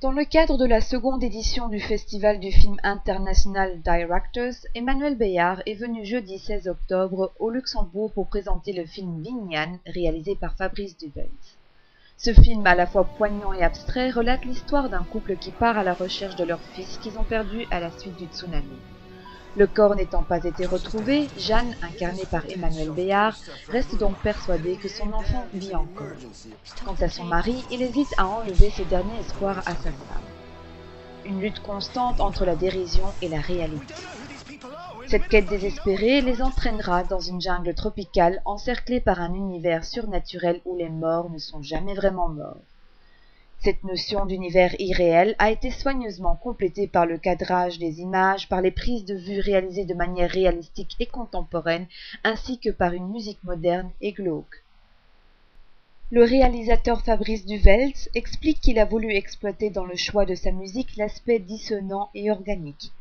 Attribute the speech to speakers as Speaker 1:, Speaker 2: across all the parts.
Speaker 1: Dans le cadre de la seconde édition du Festival du film international Directors, Emmanuel Béard est venu jeudi 16 octobre au Luxembourg pour présenter le film Vignane, réalisé par Fabrice Duvels. Ce film, à la fois poignant et abstrait, relate l'histoire d'un couple qui part à la recherche de leur fils qu'ils ont perdu à la suite du tsunami. Le corps n'étant pas été retrouvé, Jeanne, incarnée par Emmanuel Béard, reste donc persuadée que son enfant vit encore. Quant à son mari, il hésite à enlever ses derniers espoirs à sa femme. Une lutte constante entre la dérision et la réalité. Cette quête désespérée les entraînera dans une jungle tropicale encerclée par un univers surnaturel où les morts ne sont jamais vraiment morts. Cette notion d'univers irréel a été soigneusement complétée par le cadrage des images, par les prises de vue réalisées de manière réalistique et contemporaine, ainsi que par une musique moderne et glauque. Le réalisateur Fabrice Duvels explique qu'il a voulu exploiter dans le choix de sa musique l'aspect dissonant et organique.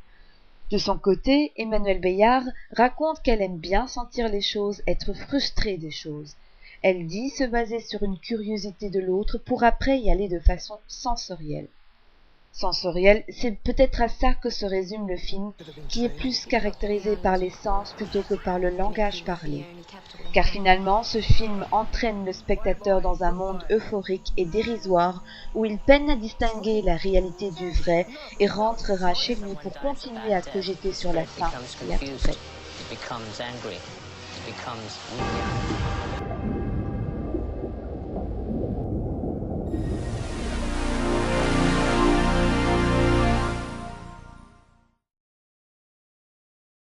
Speaker 1: De son côté, Emmanuel Béard raconte qu'elle aime bien sentir les choses, être frustrée des choses. Elle dit se baser sur une curiosité de l'autre pour après y aller de façon sensorielle. Sensorielle, c'est peut-être à ça que se résume le film, qui est plus caractérisé par les sens plutôt que par le langage parlé. Car finalement, ce film entraîne le spectateur dans un monde euphorique et dérisoire où il peine à distinguer la réalité du vrai et rentrera chez lui pour continuer à cogiter sur la fin et après.